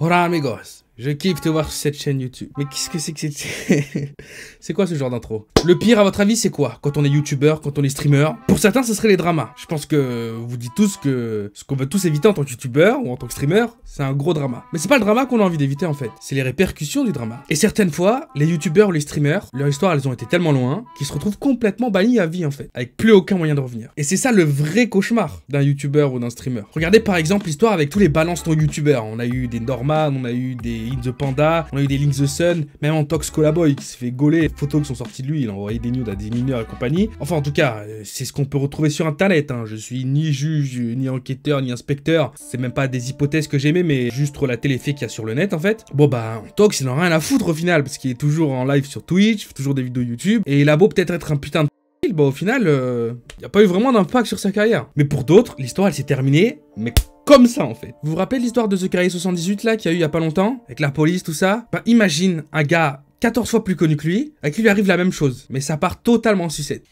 Hola amigos, je kiffe te voir sur cette chaîne YouTube. Mais qu'est-ce que c'est que c'est c'est quoi ce genre d'intro? Le pire à votre avis c'est quoi? Quand on est youtubeur, quand on est streamer? Pour certains ce serait les dramas. Je pense que vous dites tous que ce qu'on veut tous éviter en tant que youtubeur ou en tant que streamer, c'est un gros drama. Mais c'est pas le drama qu'on a envie d'éviter en fait, c'est les répercussions du drama. Et certaines fois, les youtubeurs ou les streamers, leur histoire elles ont été tellement loin qu'ils se retrouvent complètement bannis à vie en fait, avec plus aucun moyen de revenir. Et c'est ça le vrai cauchemar d'un youtubeur ou d'un streamer. Regardez par exemple l'histoire avec tous les balances non youtubeurs. On a eu des Norman, on a eu des In The Panda, on a eu des Link The Sun, même en Tox Colaboy qui s'est fait gauler, les photos qui sont sorties de lui, il a envoyé des nudes à des mineurs et compagnie. Enfin en tout cas, c'est ce qu'on peut retrouver sur internet, hein. Je suis ni juge, ni enquêteur, ni inspecteur, c'est même pas des hypothèses que j'aimais, mais juste relater les faits qu'il y a sur le net en fait. Bon bah, Tox il en a rien à foutre au final, parce qu'il est toujours en live sur Twitch, fait toujours des vidéos YouTube, et il a beau peut-être être un putain de bah au final, il n'y a pas eu vraiment d'impact sur sa carrière. Mais pour d'autres, l'histoire elle s'est terminée, mais comme ça en fait. Vous vous rappelez l'histoire de The Carré 78 là, qu'il y a eu il y a pas longtemps, avec la police, tout ça? Bah imagine un gars 14 fois plus connu que lui, à qui lui arrive la même chose, mais ça part totalement en sucette.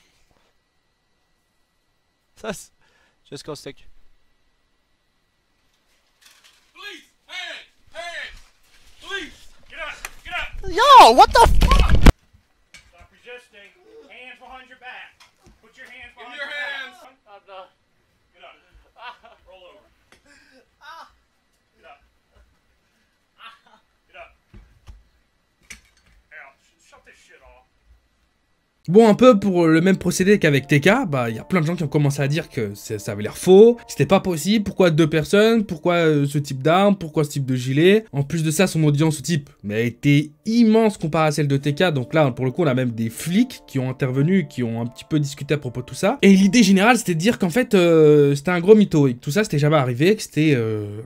Ça c'est... Just go stick. Police! Hey! Hey! Police! Get up! Get up! Yo, what the fuck? Stop resisting. Hands behind your back. Put your hands behind your hands. I'm done. Get up. Roll over. Get up. Get up. Now, shut this shit off. Bon, un peu pour le même procédé qu'avec TK, bah il y a plein de gens qui ont commencé à dire que ça avait l'air faux, que c'était pas possible, pourquoi 2 personnes, pourquoi ce type d'arme, pourquoi ce type de gilet. En plus de ça, son audience type mais a été immense comparé à celle de TK, donc là pour le coup on a même des flics qui ont intervenu, qui ont un petit peu discuté à propos de tout ça. Et l'idée générale c'était de dire qu'en fait c'était un gros mytho et que tout ça c'était jamais arrivé, que c'était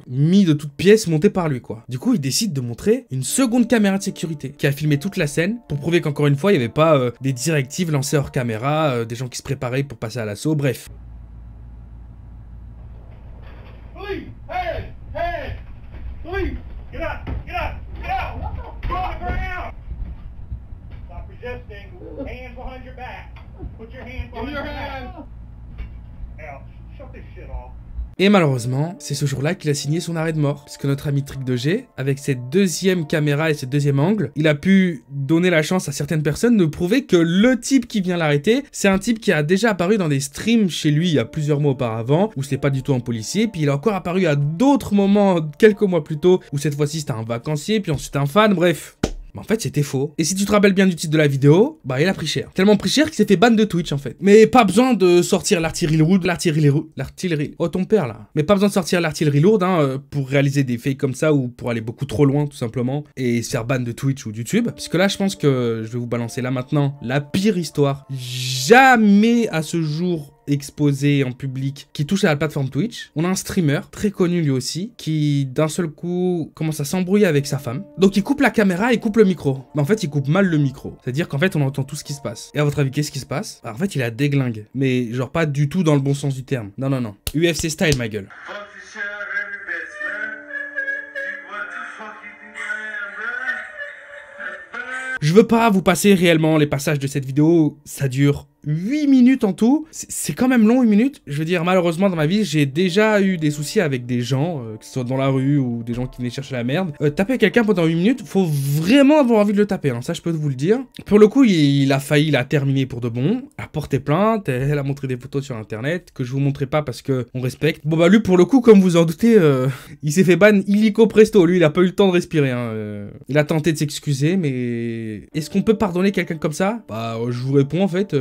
mis de toutes pièces, monté par lui quoi. Du coup il décide de montrer une seconde caméra de sécurité qui a filmé toute la scène pour prouver qu'encore une fois il n'y avait pas des directives lancées hors caméra, des gens qui se préparaient pour passer à l'assaut, bref. Police! Hey! Hey! Police! Get up! Get up! Get up! Get on the ground! Stop resisting. Hands behind your back. Put your hands behind your back. Now, shut this shit off. Et malheureusement, c'est ce jour-là qu'il a signé son arrêt de mort. Parce que notre ami Trick2G, avec cette deuxième caméra et ce deuxième angle, il a pu donner la chance à certaines personnes de prouver que le type qui vient l'arrêter, c'est un type qui a déjà apparu dans des streams chez lui il y a plusieurs mois auparavant, où c'était pas du tout un policier, puis il a encore apparu à d'autres moments, quelques mois plus tôt, où cette fois-ci c'était un vacancier, puis ensuite un fan, bref. Mais en fait c'était faux. Et si tu te rappelles bien du titre de la vidéo, bah il a pris cher. Tellement pris cher qu'il s'est fait ban de Twitch en fait. Mais pas besoin de sortir l'artillerie lourde, l'artillerie... Oh ton père là. Mais pas besoin de sortir l'artillerie lourde hein, pour réaliser des faits comme ça ou pour aller beaucoup trop loin tout simplement et se faire ban de Twitch ou de YouTube. Parce que là je pense que je vais vous balancer là maintenant la pire histoire jamais à ce jour exposé en public qui touche à la plateforme Twitch. On a un streamer très connu lui aussi qui d'un seul coup commence à s'embrouiller avec sa femme. Donc il coupe la caméra et coupe le micro. Mais en fait il coupe mal le micro. C'est-à-dire qu'en fait on entend tout ce qui se passe. Et à votre avis qu'est-ce qui se passe? En fait il a déglingue. Mais genre pas du tout dans le bon sens du terme. Non non non. UFC style ma gueule. Je veux pas vous passer réellement les passages de cette vidéo, ça dure 8 minutes en tout, c'est quand même long 8 minutes. Je veux dire, malheureusement dans ma vie, j'ai déjà eu des soucis avec des gens, que ce soit dans la rue ou des gens qui venaient chercher la merde. Taper quelqu'un pendant 8 minutes, faut vraiment avoir envie de le taper, hein, ça je peux vous le dire. Pour le coup, il a failli, il a terminé pour de bon, elle a porté plainte, elle a montré des photos sur internet, que je vous montrerai pas parce que on respecte. Bon bah lui pour le coup, comme vous en doutez, il s'est fait ban illico presto, lui il a pas eu le temps de respirer. Hein, il a tenté de s'excuser, mais est-ce qu'on peut pardonner quelqu'un comme ça? Bah je vous réponds en fait...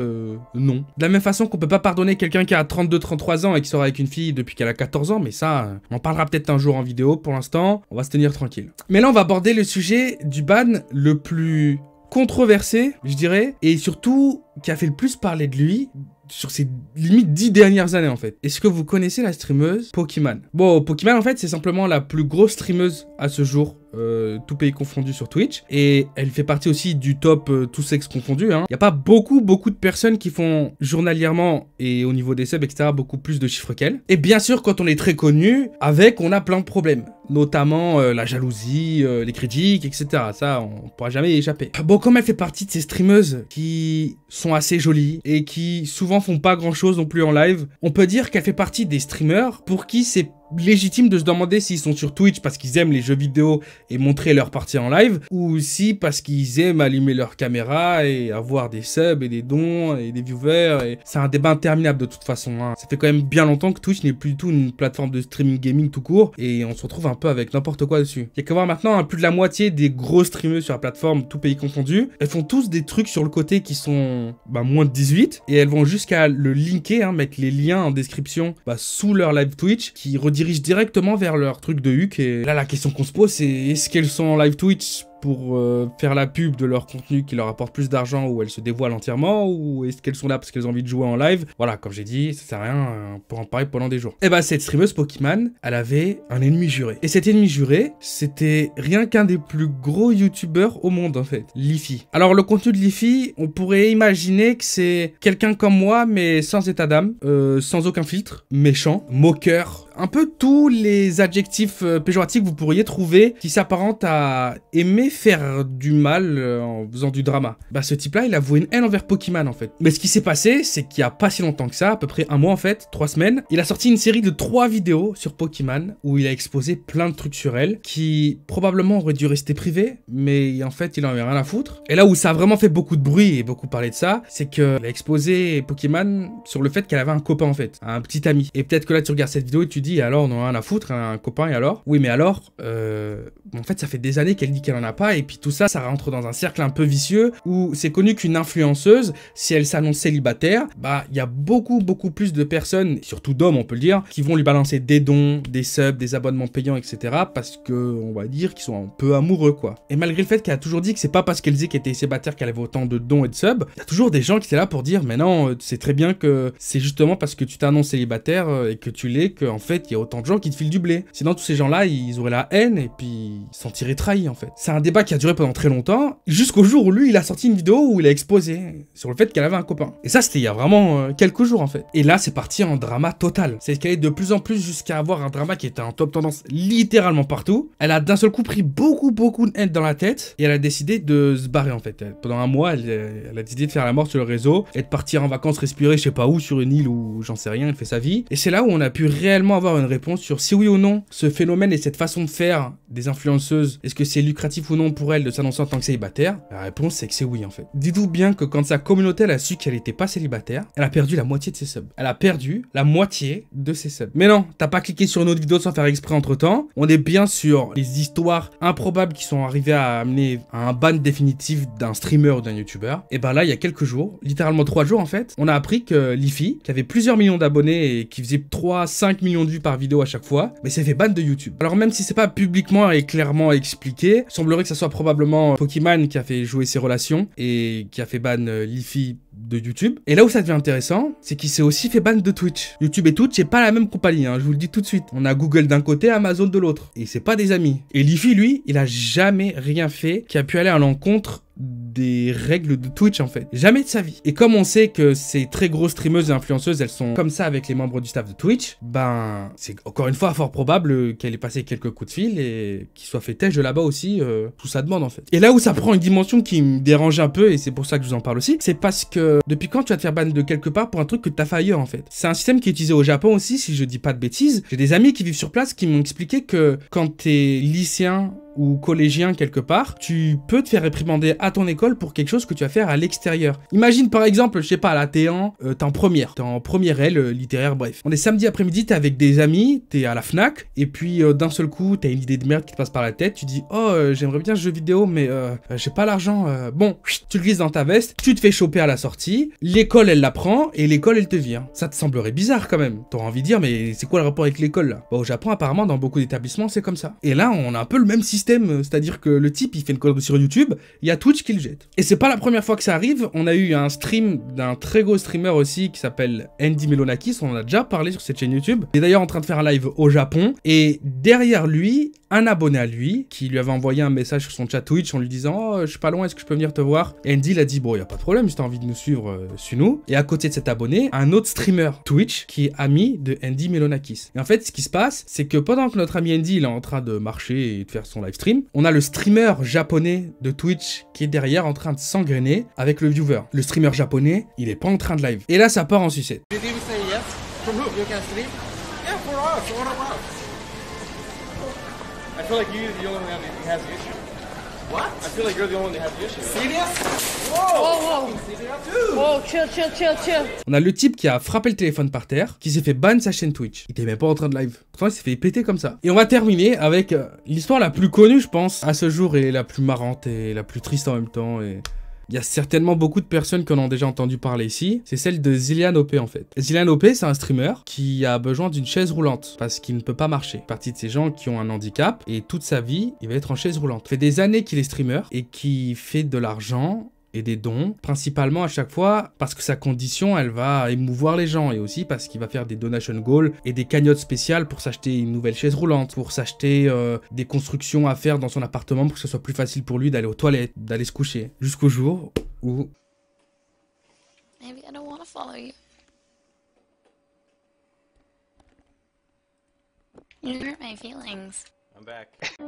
non. De la même façon qu'on peut pas pardonner quelqu'un qui a 32-33 ans et qui sort avec une fille depuis qu'elle a 14 ans, mais ça, on en parlera peut-être un jour en vidéo. Pour l'instant, on va se tenir tranquille. Mais là, on va aborder le sujet du ban le plus controversé, je dirais, et surtout qui a fait le plus parler de lui sur ces limite 10 dernières années en fait. Est-ce que vous connaissez la streameuse Pokimane? Bon, Pokimane en fait c'est simplement la plus grosse streameuse à ce jour, tout pays confondu sur Twitch, et elle fait partie aussi du top tout sexe confondu. Hein. Il n'y a pas beaucoup de personnes qui font journalièrement et au niveau des subs etc beaucoup plus de chiffres qu'elle. Et bien sûr quand on est très connu, avec on a plein de problèmes, notamment la jalousie, les critiques etc. Ça on pourra jamais y échapper. Bon, comme elle fait partie de ces streameuses qui sont assez jolies et qui souvent font pas grand chose non plus en live, on peut dire qu'elle fait partie des streamers pour qui c'est légitime de se demander s'ils sont sur Twitch parce qu'ils aiment les jeux vidéo et montrer leur partie en live, ou si parce qu'ils aiment allumer leur caméra et avoir des subs et des dons et des viewers. Et c'est un débat interminable de toute façon, hein. Ça fait quand même bien longtemps que Twitch n'est plus du tout une plateforme de streaming gaming tout court, et on se retrouve un peu avec n'importe quoi dessus. Il y a qu'à voir maintenant, hein, plus de la moitié des gros streamers sur la plateforme, tout pays confondu, elles font tous des trucs sur le côté qui sont moins de 18, et elles vont jusqu'à le linker, hein, mettre les liens en description sous leur live Twitch, qui redirigent directement vers leur truc de huc. Et là, la question qu'on se pose, c'est est-ce qu'elles sont en live Twitch pour faire la pub de leur contenu qui leur apporte plus d'argent, où elles se dévoilent entièrement, ou est-ce qu'elles sont là parce qu'elles ont envie de jouer en live? Voilà, comme j'ai dit, ça sert à rien pour en parler pendant des jours. Et cette streameuse Pokémon, elle avait un ennemi juré. Et cet ennemi juré, c'était rien qu'un des plus gros youtubeurs au monde en fait, Leafy. Alors le contenu de Leafy, on pourrait imaginer que c'est quelqu'un comme moi, mais sans état d'âme, sans aucun filtre, méchant, moqueur, un peu tous les adjectifs péjoratifs que vous pourriez trouver qui s'apparentent à aimer faire du mal en faisant du drama. Ce type-là, il a voué une haine envers Pokémon en fait. Mais ce qui s'est passé, c'est qu'il y a pas si longtemps que ça, à peu près un mois en fait, 3 semaines, il a sorti une série de 3 vidéos sur Pokémon où il a exposé plein de trucs sur elle qui probablement auraient dû rester privés, mais en fait, il en avait rien à foutre. Et là où ça a vraiment fait beaucoup de bruit et beaucoup parlé de ça, c'est qu'il a exposé Pokémon sur le fait qu'elle avait un copain en fait, un petit ami. Et peut-être que là, tu regardes cette vidéo et tu dis, alors, on en a rien à foutre, un copain, et alors? Oui, mais alors, en fait, ça fait des années qu'elle dit qu'elle en a pas, et puis tout ça, ça rentre dans un cercle un peu vicieux, où c'est connu qu'une influenceuse, si elle s'annonce célibataire, il y a beaucoup plus de personnes, surtout d'hommes, on peut le dire, qui vont lui balancer des dons, des subs, des abonnements payants, etc., parce que, on va dire qu'ils sont un peu amoureux, quoi. Et malgré le fait qu'elle a toujours dit que c'est pas parce qu'elle disait qu'elle était célibataire qu'elle avait autant de dons et de subs, il y a toujours des gens qui étaient là pour dire, mais non, tu sais très bien que c'est justement parce que tu t'annonces célibataire et que tu l'es qu'en fait, il y a autant de gens qui te filent du blé. Sinon, tous ces gens-là, ils auraient la haine et puis ils se sentiraient trahis, en fait. C'est un débat qui a duré pendant très longtemps, jusqu'au jour où lui, il a sorti une vidéo où il a exposé sur le fait qu'elle avait un copain. Et ça, c'était il y a vraiment quelques jours, en fait. Et là, c'est parti en drama total. C'est escalé de plus en plus jusqu'à avoir un drama qui était en top tendance littéralement partout. Elle a d'un seul coup pris beaucoup de haine dans la tête et elle a décidé de se barrer, en fait. Pendant un mois, elle a décidé de faire la mort sur le réseau et de partir en vacances, respirer, je sais pas où, sur une île ou j'en sais rien, elle fait sa vie. Et c'est là où on a pu réellement avoir une réponse sur si oui ou non ce phénomène et cette façon de faire des influenceuses, est-ce que c'est lucratif ou non pour elle de s'annoncer en tant que célibataire? La réponse c'est que c'est oui en fait. Dites-vous bien que quand sa communauté elle a su qu'elle était pas célibataire, elle a perdu la moitié de ses subs. Elle a perdu la moitié de ses subs. Mais non, t'as pas cliqué sur une autre vidéo sans faire exprès entre temps. On est bien sur les histoires improbables qui sont arrivées à amener à un ban définitif d'un streamer ou d'un youtubeur. Et là il y a quelques jours, littéralement 3 jours en fait, on a appris que Leafy, qui avait plusieurs millions d'abonnés et qui faisait 3-5 millions de vues par vidéo à chaque fois, mais s'est fait ban de YouTube. Alors même si c'est pas publiquement et clairement expliqué, il semblerait que ça soit probablement Pokémon qui a fait jouer ses relations et qui a fait ban Leafy de YouTube. Et là où ça devient intéressant, c'est qu'il s'est aussi fait ban de Twitch. YouTube et Twitch, c'est pas la même compagnie, hein, je vous le dis tout de suite. On a Google d'un côté, Amazon de l'autre. Et c'est pas des amis. Et Leafy, lui, il a jamais rien fait qui a pu aller à l'encontre des règles de Twitch en fait. Jamais de sa vie. Et comme on sait que ces très grosses streameuses et influenceuses, elles sont comme ça avec les membres du staff de Twitch, c'est encore une fois fort probable qu'elle ait passé quelques coups de fil et qu'il soit fait têche de là-bas aussi sous sa demande en fait. Et là où ça prend une dimension qui me dérange un peu, et c'est pour ça que je vous en parle aussi, c'est parce que depuis quand tu vas te faire ban de quelque part pour un truc que t'as fait ailleurs en fait. C'est un système qui est utilisé au Japon aussi, si je dis pas de bêtises. J'ai des amis qui vivent sur place qui m'ont expliqué que quand t'es lycéen ou collégien quelque part, tu peux te faire réprimander à ton école pour quelque chose que tu vas faire à l'extérieur. Imagine par exemple, je sais pas, là t'es en première L littéraire, bref. On est samedi après-midi, t'es avec des amis, t'es à la Fnac, et puis d'un seul coup, t'as une idée de merde qui te passe par la tête, tu dis oh j'aimerais bien ce jeu vidéo, mais j'ai pas l'argent, bon, tu le glisses dans ta veste, tu te fais choper à la sortie, l'école elle la prend, et l'école elle te vire. Ça te semblerait bizarre quand même. T'auras envie de dire mais c'est quoi le rapport avec l'école là? Au Japon apparemment dans beaucoup d'établissements c'est comme ça. Et là on a un peu le même système, c'est-à-dire que le type il fait une connerie sur YouTube, il y a Twitch qui le jette. Et c'est pas la première fois que ça arrive, on a eu un stream d'un très gros streamer aussi qui s'appelle Andy Melonakis, on en a déjà parlé sur cette chaîne YouTube. Il est d'ailleurs en train de faire un live au Japon, et derrière lui, un abonné à lui qui lui avait envoyé un message sur son chat Twitch en lui disant oh je suis pas loin, est-ce que je peux venir te voir? Et Andy il a dit bon y a pas de problème, si t'as envie de nous suivre, suis-nous. Et à côté de cet abonné, un autre streamer Twitch qui est ami de Andy Melonakis. Et en fait ce qui se passe, c'est que pendant que notre ami Andy il est en train de marcher et de faire son live stream, on a le streamer japonais de Twitch qui est derrière en train de s'engrainer avec le viewer. Le streamer japonais, il est pas en train de live. Et là ça part en sucette. Did you say yes? From who? You can stream? Yeah, for us, all of us. feel like you're the only one that has the issue. What? I feel like you're the only one that has the issue. Serious? Whoa, whoa. Whoa, chill. On a le type qui a frappé le téléphone par terre, qui s'est fait ban sa chaîne Twitch. Il était même pas en train de live. Pourtant, il s'est fait péter comme ça. Et on va terminer avec l'histoire la plus connue, je pense, à ce jour, et la plus marrante et la plus triste en même temps. Et il y a certainement beaucoup de personnes qui en ont déjà entendu parler ici. C'est celle de Zillian OP en fait. Zillian OP, c'est un streamer qui a besoin d'une chaise roulante parce qu'il ne peut pas marcher. Partie de ces gens qui ont un handicap et toute sa vie, il va être en chaise roulante. Ça fait des années qu'il est streamer et qui fait de l'argent et des dons, principalement à chaque fois parce que sa condition, elle va émouvoir les gens et aussi parce qu'il va faire des donation goals et des cagnottes spéciales pour s'acheter une nouvelle chaise roulante, pour s'acheter des constructions à faire dans son appartement pour que ce soit plus facile pour lui d'aller aux toilettes, d'aller se coucher. Jusqu'au jour où... Maybe I don't want to follow you. You hurt my feelings. I'm back.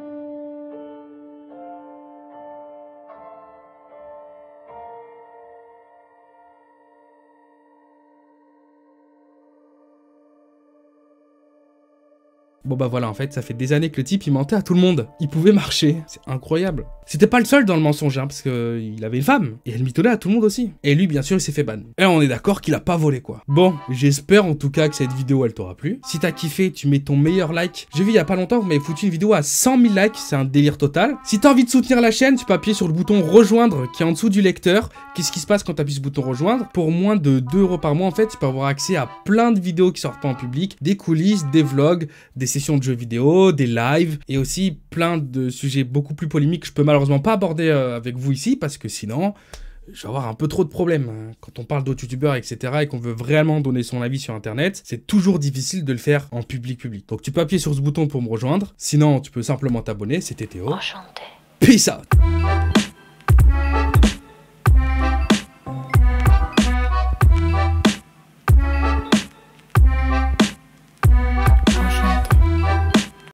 Bon bah voilà, en fait, ça fait des années que le type, il mentait à tout le monde. Il pouvait marcher. C'est incroyable. C'était pas le seul dans le mensonge, hein, parce que il avait une femme. Et elle mitonnait à tout le monde aussi. Et lui, bien sûr, il s'est fait ban. Et on est d'accord qu'il a pas volé, quoi. Bon, j'espère en tout cas que cette vidéo, elle t'aura plu. Si t'as kiffé, tu mets ton meilleur like. J'ai vu il y a pas longtemps, vous m'avez foutu une vidéo à 100 000 likes. C'est un délire total. Si t'as envie de soutenir la chaîne, tu peux appuyer sur le bouton rejoindre qui est en dessous du lecteur. Qu'est-ce qui se passe quand t'appuies sur le bouton rejoindre? Pour moins de 2 € par mois, en fait, tu peux avoir accès à plein de vidéos qui sortent pas en public. Des coulisses, des vlogs, des sessions de jeux vidéo, des lives et aussi plein de sujets beaucoup plus polémiques que je peux malheureusement pas aborder avec vous ici parce que sinon je vais avoir un peu trop de problèmes. Quand on parle d'autres youtubeurs etc et qu'on veut vraiment donner son avis sur internet, c'est toujours difficile de le faire en public. Donc tu peux appuyer sur ce bouton pour me rejoindre, sinon tu peux simplement t'abonner. C'était Théo. Enchanté. Peace out.